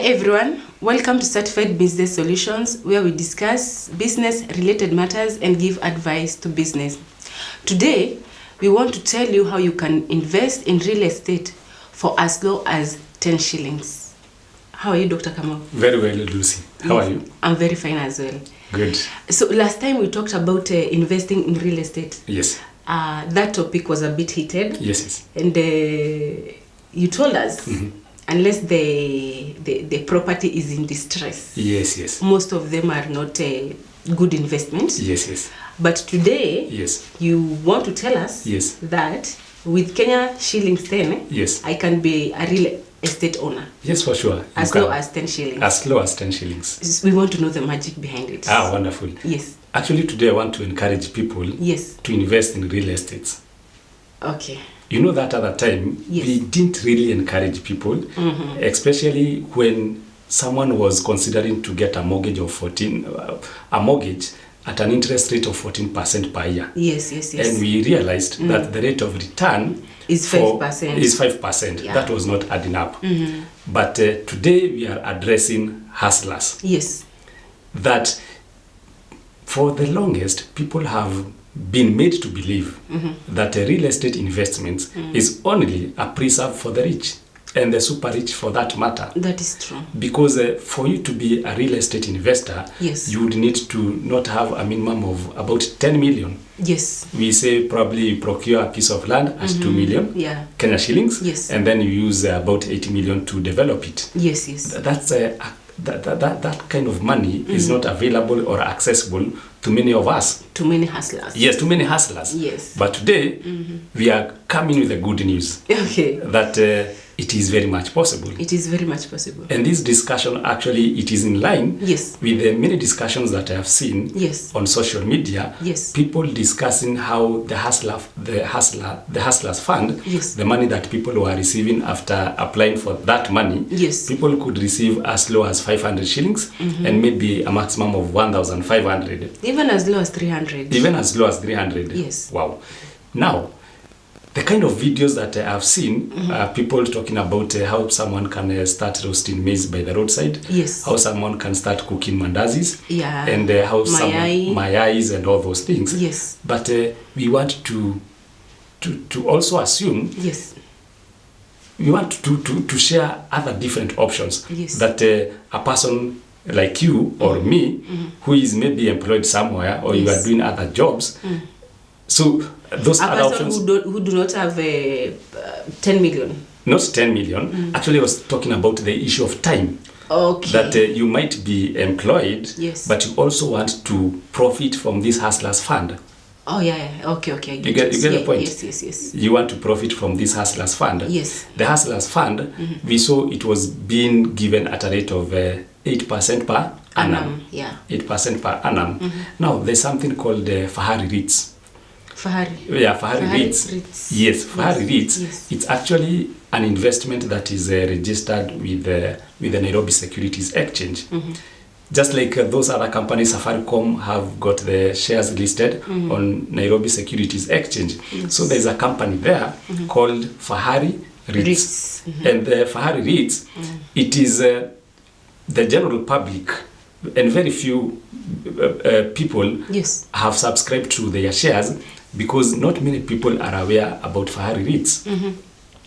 everyone, welcome to Certified Business Solutions, where we discuss business-related matters and give advice to business. Today, we want to tell you how you can invest in real estate for as low as 10 shillings. How are you, Dr. Kamau? Very well, Lucy. How are you? I'm very fine as well. Good. So last time we talked about investing in real estate. Yes. That topic was a bit heated. Yes. And you told us, unless the property is in distress. Yes. Most of them are not good investments. Yes. But today, Yes. you want to tell us Yes. that with Kenya shillings 10, Yes. I can be a real estate owner. Yes, for sure. As low as 10 shillings. As low as 10 shillings. We want to know the magic behind it. Ah, wonderful. Yes. Actually, today I want to encourage people Yes. to invest in real estate. Okay. You know, that other time, Yes. we didn't really encourage people, especially when someone was considering to get a mortgage of a mortgage at an interest rate of 14% per year. Yes. And we realized that the rate of return Is 5%. Is 5%. Yeah. That was not adding up. But today we are addressing hustlers. Yes. That for the longest, people have been made to believe that a real estate investment is only a preserve for the rich and the super rich for that matter. That is true. Because for you to be a real estate investor, Yes. you would need to not have a minimum of about 10 million. Yes. We say probably you procure a piece of land at 2 million Yeah. Kenya shillings, Yes. and then you use about 80 million to develop it. Yes. That's that kind of money is not available or accessible to many of us. Too many hustlers. Yes, too many hustlers. Yes. But today, we are coming with the good news Okay. that it is very much possible. It is very much possible. And this discussion, actually, it is in line Yes. with the many discussions that I have seen Yes. on social media. Yes. People discussing how the hustlers fund, Yes. the money that people were receiving after applying for that money. Yes. People could receive as low as 500 shillings and maybe a maximum of 1,500. Even as low as 300. Even as low as 300. Yes. Wow. Now, the kind of videos that I have seen, people talking about how someone can start roasting maize by the roadside. Yes. How someone can start cooking mandazis. Yeah. And how Mayai. some mayais and all those things. Yes. But we want to also assume, Yes. we want to share other different options. Yes. That a person like you or me, who is maybe employed somewhere, or you are Yes. doing other jobs. So those A other person options. who do not have 10 million. Not 10 million. Actually, I was talking about the issue of time. Okay. That you might be employed, Yes. but you also want to profit from this hustlers fund. Oh, yeah. Okay. I You get the point? Yes. You want to profit from this hustlers fund. Yes. The hustlers fund, we saw it was being given at a rate of 8% per annum. Yeah. 8% per annum. Now, there's something called Fahari REITs. Fahari. Yeah, Fahari REITs. Yes, Fahari REITs. Yes. It's actually an investment that is registered with the Nairobi Securities Exchange. Just like those other companies, Safaricom have got the shares listed on Nairobi Securities Exchange. Yes. So there's a company there called Fahari REITs. And the Fahari REITs, it is the general public and very few people Yes. have subscribed to their shares, because not many people are aware about Fahari REITs.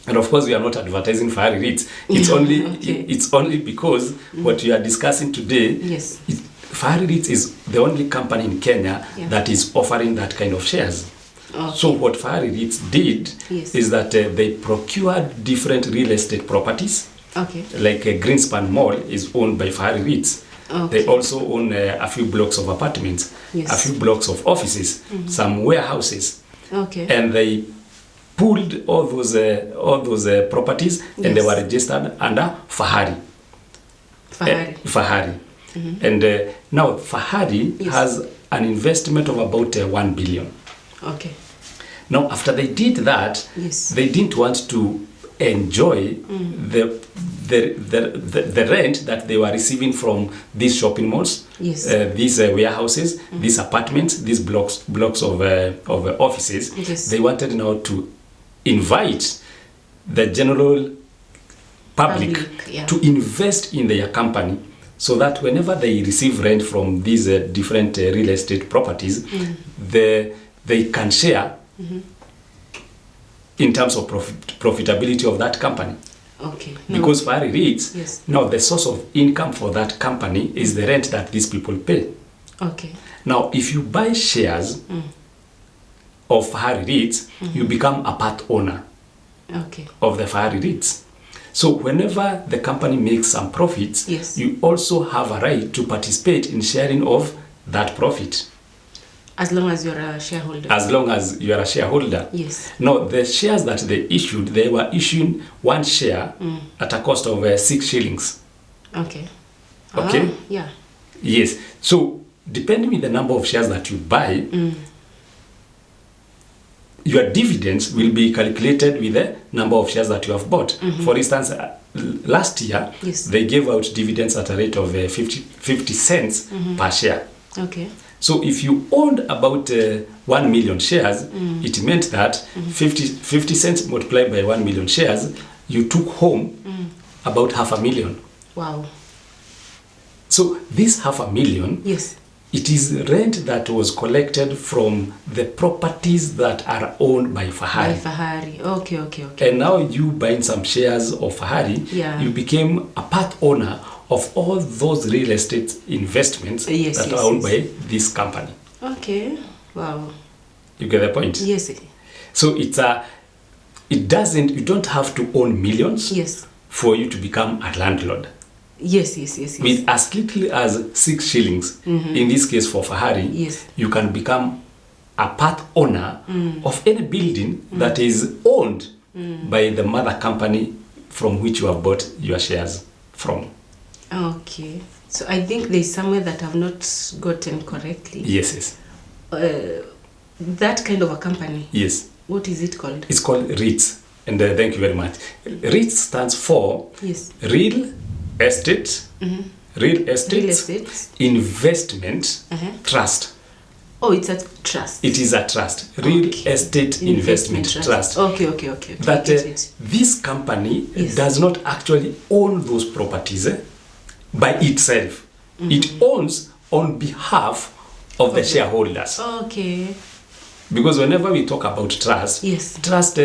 And of course, we are not advertising Fahari REITs. It's only Okay. it's only because what we are discussing today, Yes. Fahari REITs is the only company in Kenya that is offering that kind of shares. Okay. So what Fahari REITs did Yes. is that they procured different real estate properties. Okay. Like Greenspan Mall is owned by Fahari REITs. Okay. They also own a few blocks of apartments, Yes. a few blocks of offices, some warehouses, Okay. and they pulled all those properties and they Yes. were registered under Fahari. Fahari. And now Fahari Yes. has an investment of about 1 billion. Okay. Now, after they did that, Yes. they didn't want to enjoy the rent that they were receiving from these shopping malls, Yes. these warehouses, these apartments, these blocks of offices. Yes. They wanted now to invite the general public yeah. to invest in their company, so that whenever they receive rent from these different real estate properties, they can share in terms of profitability of that company. Okay. Because for REITs, yes. now the source of income for that company is the rent that these people pay. Okay. Now, if you buy shares of REITs, you become a part owner of the REITs. So whenever the company makes some profits, yes. you also have a right to participate in sharing of that profit. As long as you're a shareholder. As long as you are a shareholder. Yes. Now, the shares that they issued, they were issuing one share at a cost of 6 shillings. Okay. Okay? Yeah. Yes. So, depending on the number of shares that you buy, your dividends will be calculated with the number of shares that you have bought. For instance, last year, yes. they gave out dividends at a rate of 50 cents per share. Okay. So if you owned about 1 million shares, it meant that 50 cents multiplied by 1 million shares, you took home about 500,000. Wow. So this 500,000, yes. it is rent that was collected from the properties that are owned by Fahari. By Fahari. Okay. And now you buying some shares of Fahari, yeah. you became a part owner of all those real estate investments that are owned by this company. Okay. Wow. You get the point? Yes. So you don't have to own millions yes. for you to become a landlord. Yes. With as little as 6 shillings, in this case for Fahari, yes. you can become a part owner of any building that is owned by the mother company from which you have bought your shares from. Okay. So I think there's somewhere that I've not gotten correctly. Yes. That kind of a company. Yes. What is it called? It's called REITs. And thank you very much. REIT stands for yes. Real Estate, Real Estate Investment Trust. Oh, it's a trust. It is a trust. Real Estate Investment Trust. Okay. That this company does not actually own those properties by itself. It owns on behalf of the shareholders. Okay. Because whenever we talk about trust, yes. trust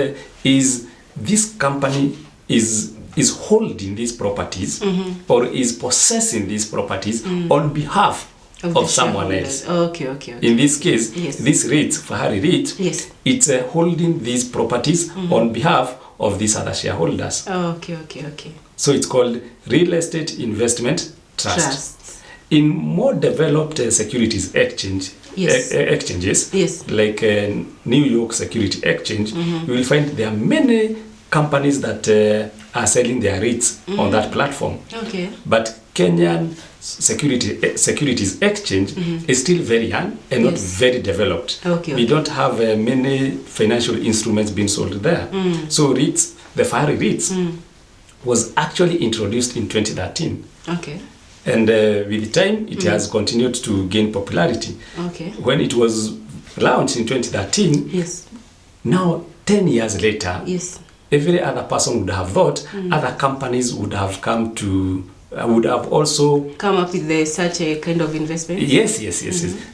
is this company is holding these properties or is possessing these properties on behalf of someone else. Okay. In this case, yes. this REIT, Fahari REIT, yes. it's holding these properties on behalf of these other shareholders. Okay. So it's called Real Estate Investment Trust. In more developed securities exchanges, yes. like New York Security Exchange, you will find there are many companies that are selling their REITs on that platform. Okay. But Kenyan Securities Exchange is still very young and not very developed. We don't have many financial instruments being sold there. So REITs, the Fahari REITs, was actually introduced in 2013. Okay. And with time, it has continued to gain popularity. Okay. When it was launched in 2013, yes. Now 10 years later, yes. every other person would have thought other companies would have come to, would have also come up with such a kind of investment. Yes.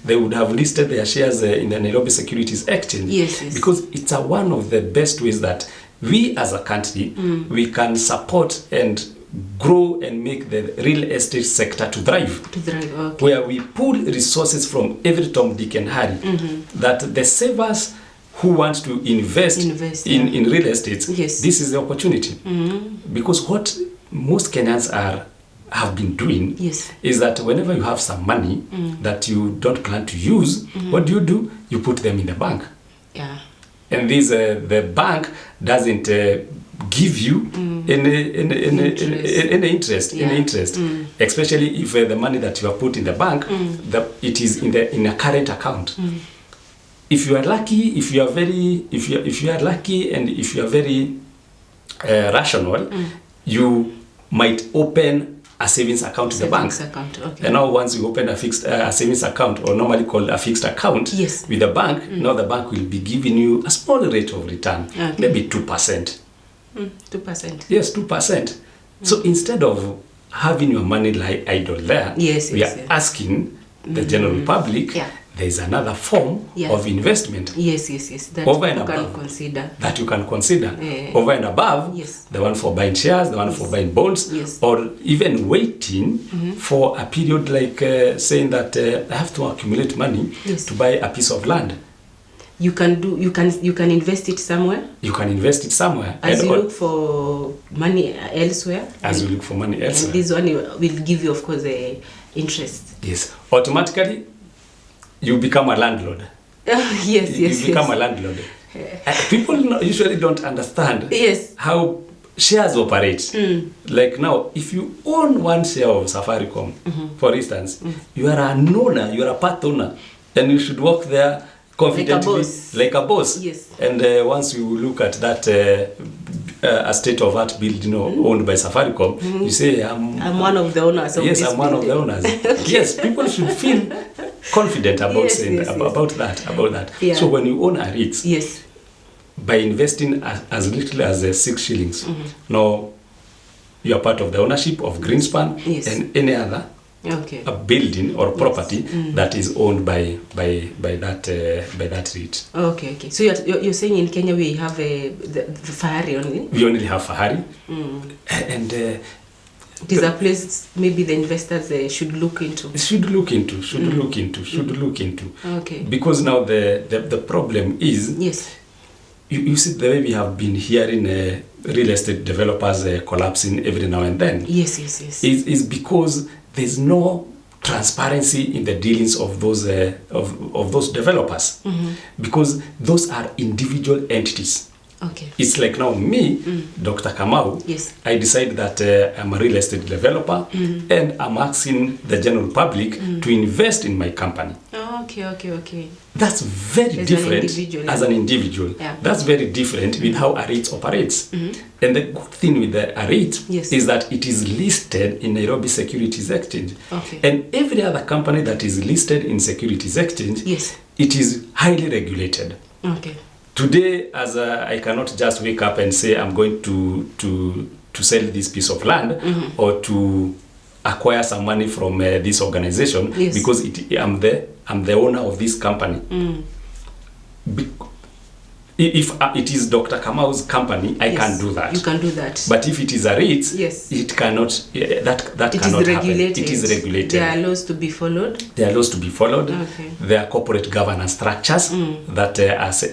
They would have listed their shares in the Nairobi Securities Exchange. Yes. Because it's one of the best ways that we as a country, we can support and grow and make the real estate sector to thrive. Okay. Where we pull resources from every Tom, Dick and Harry. That the savers who want to invest in real estate, this is the opportunity. Because what most Kenyans have been doing is that whenever you have some money that you don't plan to use, what do? You put them in the bank. Yeah. And this the bank doesn't give you any interest, especially if the money that you have put in the bank, it is in a current account. If you are lucky, if you are lucky, and if you are very rational, you might open a savings account in the bank. And now once you open a savings account, or normally called a fixed account, with the bank, now the bank will be giving you a small rate of return, maybe 2%. 2%. Yes, 2%. So instead of having your money lie idle there, we are asking the general public, there is another form of investment. Yes. That over and you above, can consider. That you can consider. Over and above, the one for buying shares, the one for buying bonds, or even waiting for a period like saying that I have to accumulate money to buy a piece of land. You can invest it somewhere. You can invest it somewhere. As you look for money elsewhere. As you look for money elsewhere. And this one will give you, of course, interest. Yes. Automatically, you become a landlord. You become a landlord. People usually don't understand how shares operate. Like now, if you own one share of Safaricom, for instance, you are an owner, you are a part owner, and you should work there confidently, like a boss. Yes. And once you look at that a state-of-art building owned by Safaricom, you say, I'm one of the owners of this I'm one of the owners. Yes, people should feel confident about about that. Yeah. So when you own a REIT, by investing as little as 6 shillings, now you are part of the ownership of Greenspan and any other a building or property that is owned by that REIT. Okay. So you're saying in Kenya we have the Fahari only? We only have Fahari, and it is a place maybe the investors should look into. Should look into. Okay. Because now the problem is you see the way we have been hearing real estate developers collapsing every now and then. Yes. Is because there's no transparency in the dealings of those of those developers, because those are individual entities. Okay. It's like now me, Dr. Kamau, I decide that I'm a real estate developer and I'm asking the general public to invest in my company. Okay. That's very different as an individual. That's very different with how a REIT operates. And the good thing with the REIT is that it is listed in Nairobi Securities Exchange. And every other company that is listed in Securities Exchange, it is highly regulated. Today, as I cannot just wake up and say I'm going to sell this piece of land or to acquire some money from this organization because I'm the owner of this company. If it is Dr. Kamau's company, I can do that. You can do that. But if it is a REIT, it cannot. That it cannot is happen. Regulated. It is regulated. There are laws to be followed. There are corporate governance structures that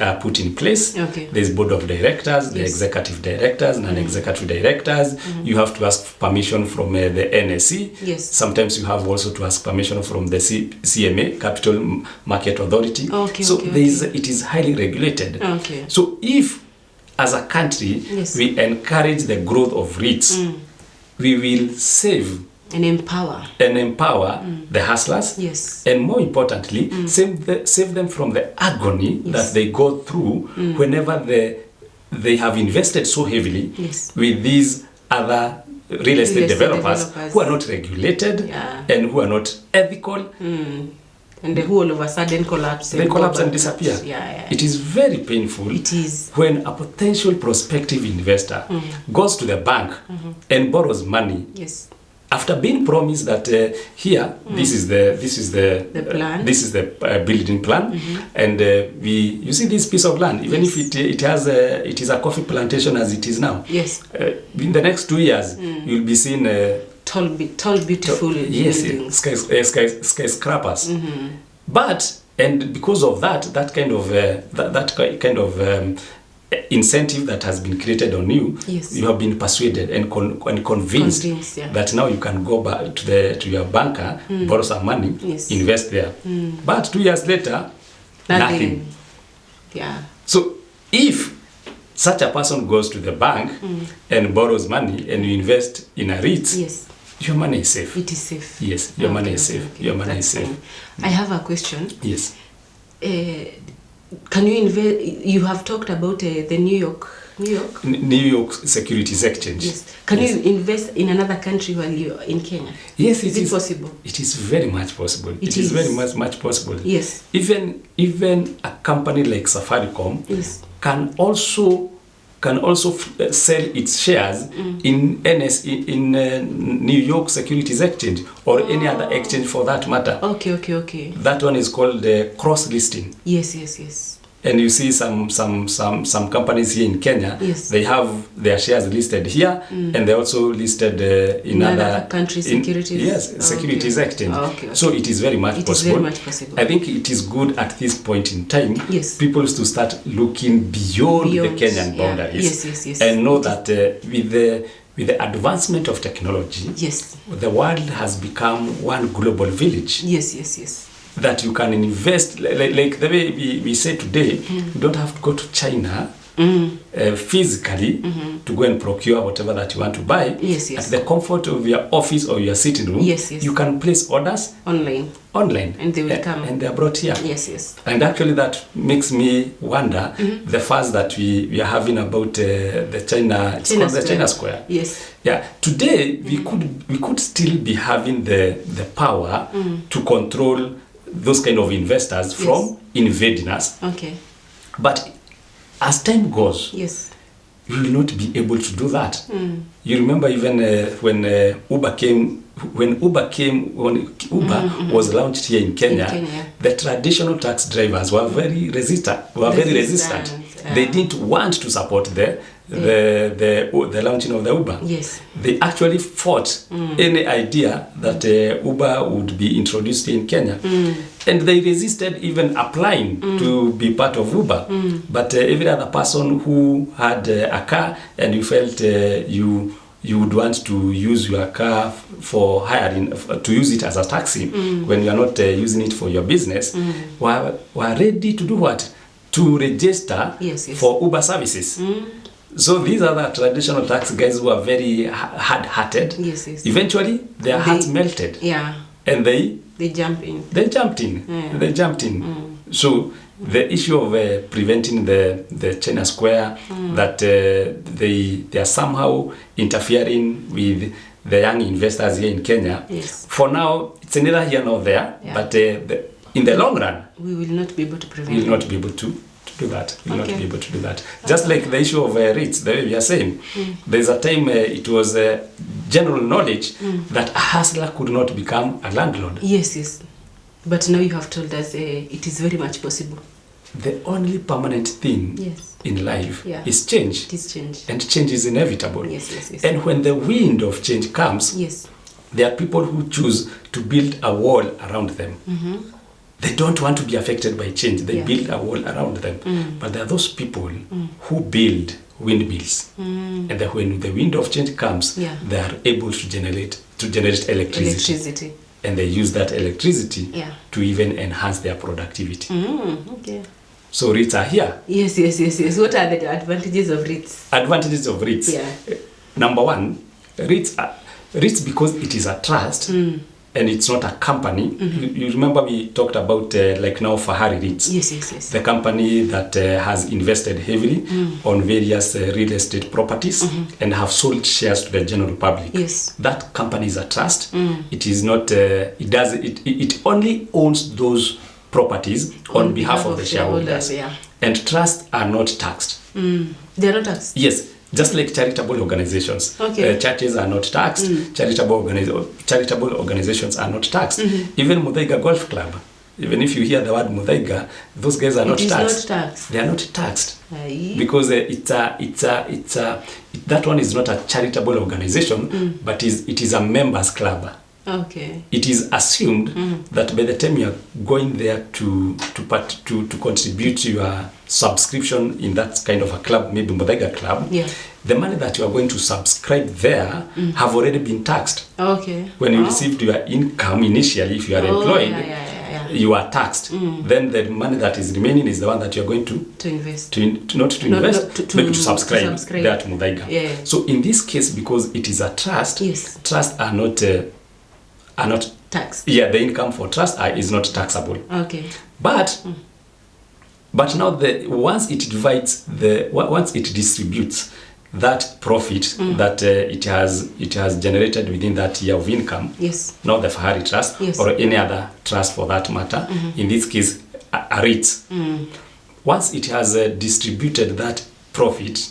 are put in place. There's board of directors, the executive directors, non-executive directors. You have to ask permission from the NSC. Sometimes you have also to ask permission from the CMA, Capital Market Authority. It is highly regulated. So if, as a country, we encourage the growth of REITs, we will save and empower the hustlers, and more importantly, save them from the agony that they go through whenever they have invested so heavily with these other real estate developers who are not regulated and who are not ethical. And who all of a sudden collapse. They collapse and disappear. It is very painful when a potential prospective investor goes to the bank and borrows money. After being promised that here, this is the plan. This is the building plan, and you see this piece of land, even if it is a coffee plantation as it is now. In the next 2 years, you'll be seeing tall, beautiful buildings. Skyscrapers. But because of that kind of incentive that has been created on you, you have been persuaded and convinced that now you can go back to your banker, borrow some money, invest there. But 2 years later, nothing. So if such a person goes to the bank and borrows money and you invest in a REIT, your money is safe. It is safe. Yes, your money is safe. Your money is safe. I have a question. Yes. Can you invest? You have talked about the New York Securities Exchange. Can you invest in another country while you're in Kenya? Yes, is it possible? It is very much possible. It is very much possible. Yes. Even a company like Safaricom can also can also sell its shares in New York Securities Exchange or any other exchange for that matter. Okay. That one is called cross listing. Yes. And you see some companies here in Kenya, Yes. they have their shares listed here, and they're also listed in other countries' securities. Yes, securities exchange. Okay. So it is very much possible. Very much possible. I think it is good at this point in time, Yes. people to start looking beyond the Kenyan boundaries, Yes. and know that with the advancement of technology, yes, the world has become one global village. Yes. That you can invest, like the way we say today, you don't have to go to China physically to go and procure whatever that you want to buy. Yes. At the comfort of your office or your sitting room, Yes. you can place orders online, and they will come, and they are brought here. Yes. And actually that makes me wonder the fuss that we are having about the China Square. Yes. Yeah. Today we could still be having the power to control those kind of investors from invading us. Okay. But as time goes, yes, we will not be able to do that. You remember even when Uber was launched here in Kenya, the traditional tax drivers were very resistant. They didn't want to support the launching of the Uber. Yes. They actually fought any idea that Uber would be introduced in Kenya. And they resisted even applying to be part of Uber. But every other person who had a car and you felt you would want to use your car for hiring, to use it as a taxi when you are not using it for your business, were ready to do what? To register for Uber services. So these are the traditional tax guys who are very hard-hearted. Yes. Eventually, their hearts melted. Yeah. And they jumped in. They jumped in. So the issue of preventing the China Square, that they are somehow interfering with the young investors here in Kenya. Yes. For now, it's neither here nor there. Yeah. But in the long run, we will not be able to prevent. We will not be able to do that. We will not be able to do that. Just like the issue of REITs, the way we are saying, there's a time it was general knowledge that a hustler could not become a landlord. Yes. But now you have told us it is very much possible. The only permanent thing in life is change. It is change. And change is inevitable. Yes. And when the wind of change comes, there are people who choose to build a wall around them. They don't want to be affected by change. They build a wall around them. But there are those people who build windmills. And when the wind of change comes, they are able to generate electricity. And they use that electricity to even enhance their productivity. Okay. So REITs are here. Yes. What are the advantages of REITs? Advantages of REITs. Yeah. Number one, REITs because it is a trust and it's not a company. You remember we talked about like now Fahari REITs. Yes. The company that has invested heavily on various real estate properties and have sold shares to the general public. Yes. That company is a trust. It is not. It only owns those properties on behalf of the shareholders. And trusts are not taxed. They are not taxed. Yes. Just like charitable organizations. Okay. Churches are not taxed. Charitable organizations are not taxed. Even Muthaiga Golf Club, even if you hear the word Muthaiga, those guys are not taxed. They are not taxed. Because that one is not a charitable organization, but it is a members club. Okay. It is assumed that by the time you are going there to contribute your subscription in that kind of a club, maybe Muthaiga club, the money that you are going to subscribe there have already been taxed. Okay. When you received your income initially, if you are employed, you are taxed. Then the money that is remaining is the one that you are going to invest. Maybe to subscribe there to Muthaiga. Yeah. So in this case, because it is a trust, trusts are not taxed. Yeah, the income for trust is not taxable. Okay. But now once it distributes that profit that it has generated within that year of income, not the Fahari Trust or any other trust for that matter, in this case a REIT, once it has distributed that profit,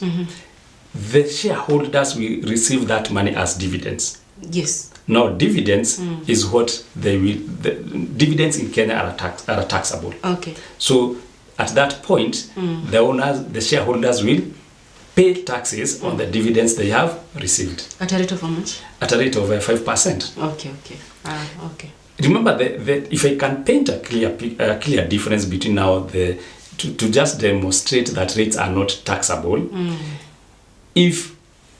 the shareholders will receive that money as dividends. Yes. Now, dividends is what they will. The dividends in Kenya are taxable. Okay. So, at that point, the shareholders will pay taxes on the dividends they have received. At a rate of how much? At a rate of 5%. Okay. Okay. Remember, if I can paint a clear difference between now to just demonstrate that REITs are not taxable, if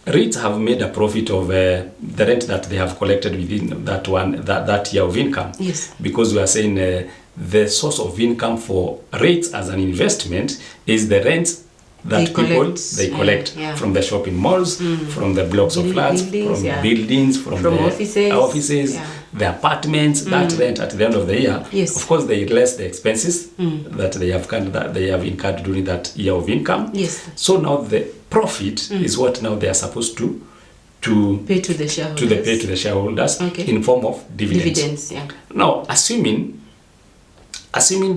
REITs have made a profit of the rent that they have collected within that year of income, yes, because we are saying the source of income for REITs as an investment is the rent that they collect from the shopping malls, from the blocks of flats, from buildings, from the offices, the apartments, that rent at the end of the year. Yes. Of course, they less the expenses that they have incurred during that year of income. Yes. So now the profit is what now they are supposed to pay to the shareholders. Okay. In form of dividends. Yeah. Now, assuming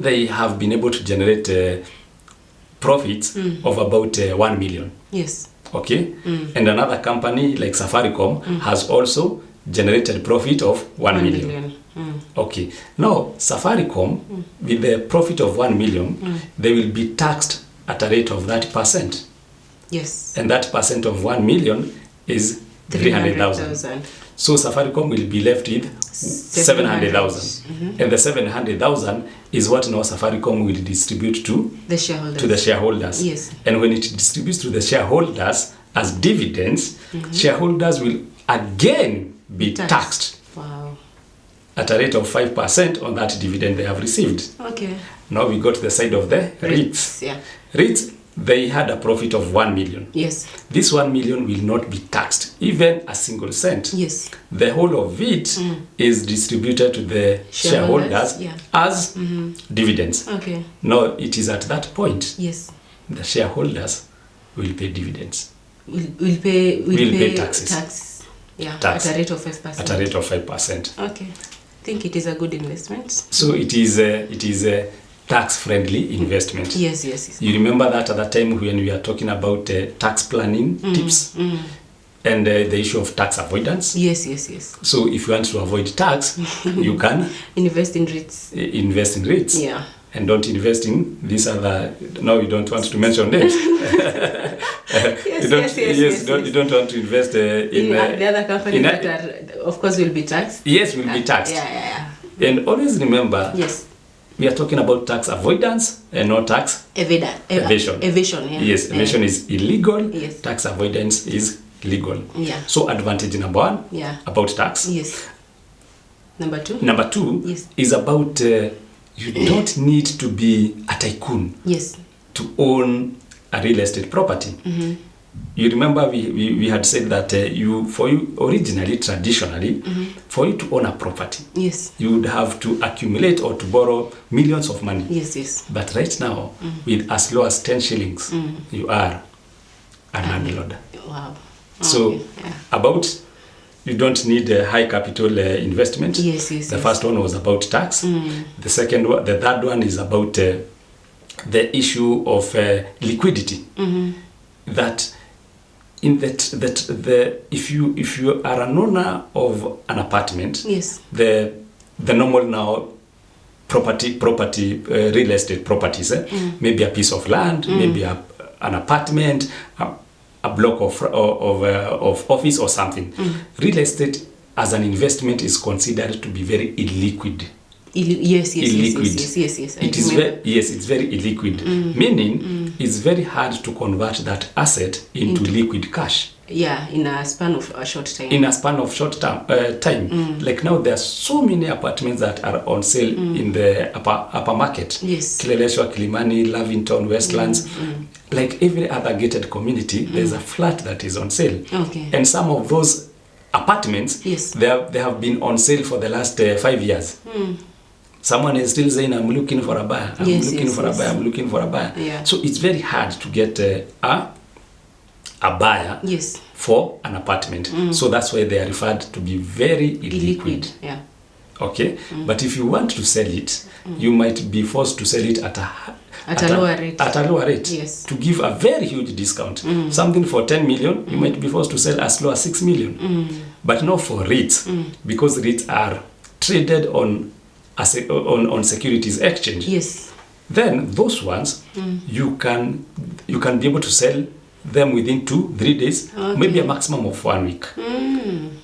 they have been able to generate profits of about 1 million. Yes. Okay. And another company like Safaricom has also generated profit of 1 million. Okay. Now, Safaricom, with the profit of 1 million, they will be taxed at a rate of 30%. Yes. And that percent of 1 million is 300,000. So Safaricom will be left with 700,000. And the 700,000 is what now Safaricom will distribute to the shareholders. Yes. And when it distributes to the shareholders as dividends, shareholders will again be taxed. Wow. At a rate of 5% on that dividend they have received. Okay. Now we go to the side of the REITs. Yeah. REITs, they had a profit of 1 million. Yes. This 1 million will not be taxed, even a single cent. Yes. The whole of it is distributed to the shareholders as dividends. Okay. Now, it is at that point the shareholders will pay dividends. Will pay taxes. Tax. At a rate of 5%. At a rate of 5%. Okay. I think it is a good investment. So it is a tax-friendly investment. Yes. You remember that at the time when we are talking about tax planning tips and the issue of tax avoidance? Yes. So if you want to avoid tax, you can invest in REITs. Invest in REITs. Yeah. And don't invest in these other. No, you don't want to mention names. You don't want to invest in the other companies that are, of course, will be taxed. Yes, will be taxed. Yeah. And always remember. Yes. We are talking about tax avoidance and not tax evasion. Evasion, yeah. Yes, evasion is illegal. Yes. Tax avoidance is legal. Yeah. So advantage number 1 about tax. Yes. Number 2. Number 2 is about you don't need to be a tycoon. Yes. To own a real estate property. You remember we had said that traditionally, for you to own a property, you would have to accumulate or to borrow millions of money. Yes. But right now, with as low as 10 shillings, you are a landlord. Wow. So, you don't need a high capital investment. Yes. The first one was about tax. The third one is about the issue of liquidity. That if you are an owner of an apartment, the normal now property real estate properties, maybe a piece of land, maybe an apartment, a block of office or something. Real estate as an investment is considered to be very illiquid. Yes. It's very illiquid. Meaning, it's very hard to convert that asset into liquid cash. Yeah, in a span of a short time. Time. Like now, there are so many apartments that are on sale in the upper market. Yes. Kileleshwa, Kilimani, Lavington, Westlands. Like every other gated community, there's a flat that is on sale. Okay. And some of those apartments, they have been on sale for the last 5 years. Someone is still saying, I'm looking for a buyer. I'm looking for a buyer. Yeah. So it's very hard to get a buyer for an apartment. So that's why they are referred to be very illiquid. Yeah. Okay? But if you want to sell it, you might be forced to sell it at At a lower rate. At a lower rate. Yes. To give a very huge discount. Something for 10 million, you might be forced to sell as low as 6 million. But not for REITs, because REITs are traded on securities exchange. Yes. Then those ones, you can be able to sell them within 2-3 days, maybe a maximum of 1 week.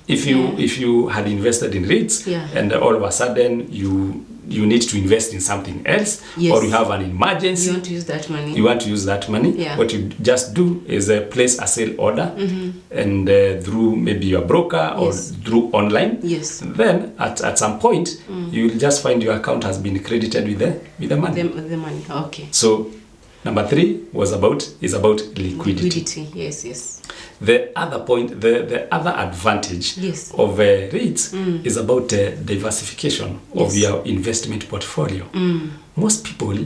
If you had invested in REITs, and all of a sudden you need to invest in something else, or you have an emergency, you want to use that money. What you just do is place a sale order, and through maybe your broker or through online. Then at some point, you will just find your account has been credited with the money. The money. Okay. So number 3 is about liquidity. Yes. The other point, the other advantage of REITs is about diversification of your investment portfolio. Most people,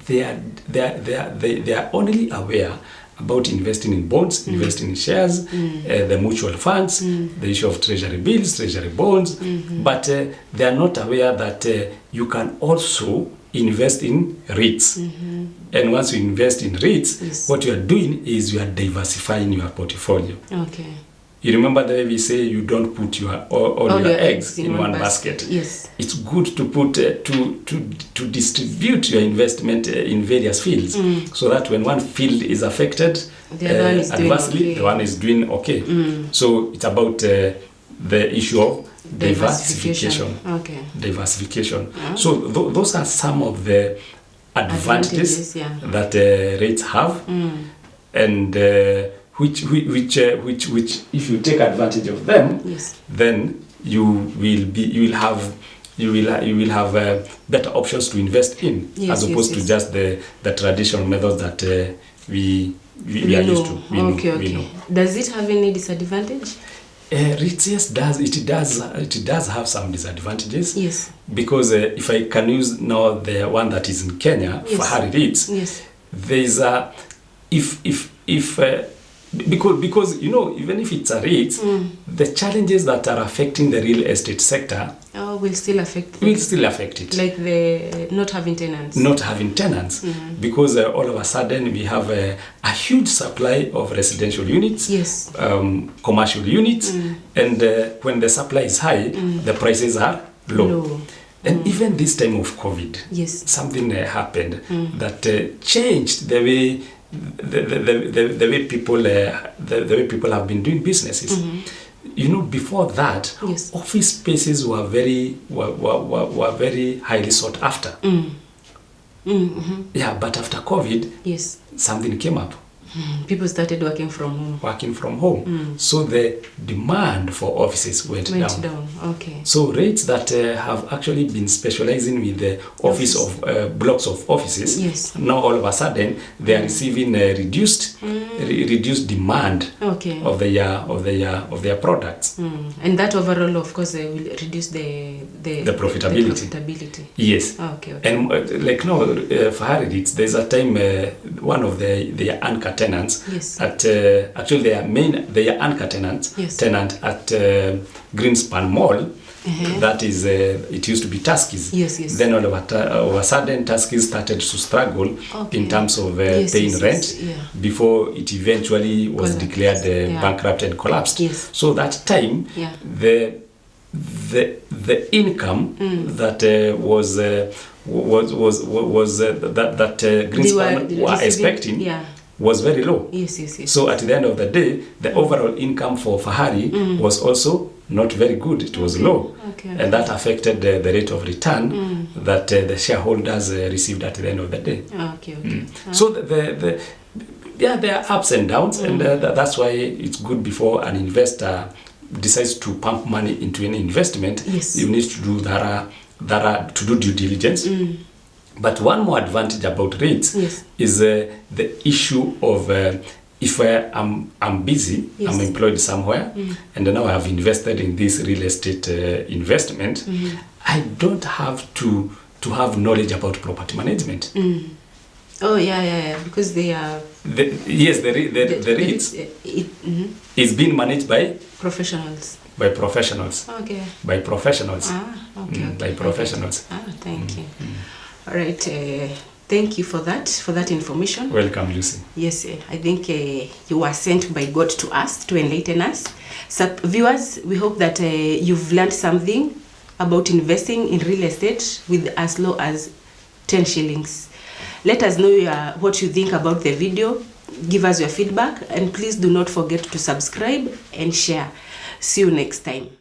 they are only aware about investing in bonds, investing in shares, the mutual funds, the issue of treasury bills, treasury bonds, but they are not aware that you can also invest in REITs. And once you invest in REITs, what you are doing is you are diversifying your portfolio. Okay. You remember the way we say you don't put all your eggs in one basket. Yes. It's good to put to distribute your investment in various fields, so that when one field is affected adversely, the one is doing okay. So it's about the issue of diversification. Okay. Diversification. So those are some of the advantages that REITs have, and which if you take advantage of them, then you will have better options to invest in, as opposed to just the traditional methods that we are used to. We know. Does it have any disadvantage? REITs, yes, it does have some disadvantages. Yes. Because if I can use now the one that is in Kenya, Fahari REITs, there is a because even if it's a REIT, the challenges that are affecting the real estate sector will still affect it. Like the not having tenants. Because all of a sudden we have a huge supply of residential units, commercial units, and when the supply is high, the prices are low. And even this time of COVID, something happened that changed the way the way people have been doing businesses. Before that, office spaces were very highly sought after. But after COVID, something came up. People started working from home. So the demand for offices went down. Okay. So REITs that have actually been specializing with the office of blocks of offices, now all of a sudden they are receiving reduced demand of their products. And that overall, of course, will reduce the profitability. Yes. Okay. And Fahari REITs, there's a time one of their anchor tenants actually their anchor tenant at Greenspan Mall. That is, it used to be Kshs. Then all of a sudden, Kshs started to struggle in terms of paying rent before it eventually was declared bankrupt and collapsed. So that time, the income that that Greenspan were expecting was very low. So at the end of the day, the overall income for Fahari was also not very good. It was low. And that affected the rate of return that the shareholders received at the end of the day. So there are ups and downs, and that's why it's good before an investor decides to pump money into any investment. You need to do to do due diligence. But one more advantage about REITs is the issue of if I'm busy, I'm employed somewhere, and now I have invested in this real estate investment, I don't have to have knowledge about property management. Because they are... the REITs is being managed by professionals. By professionals. Thank you. All right. Thank you for that information. Welcome, Lucy. Yes, I think you were sent by God to us to enlighten us. So, viewers, we hope that you've learned something about investing in real estate with as low as 10 shillings. Let us know what you think about the video. Give us your feedback, and please do not forget to subscribe and share. See you next time.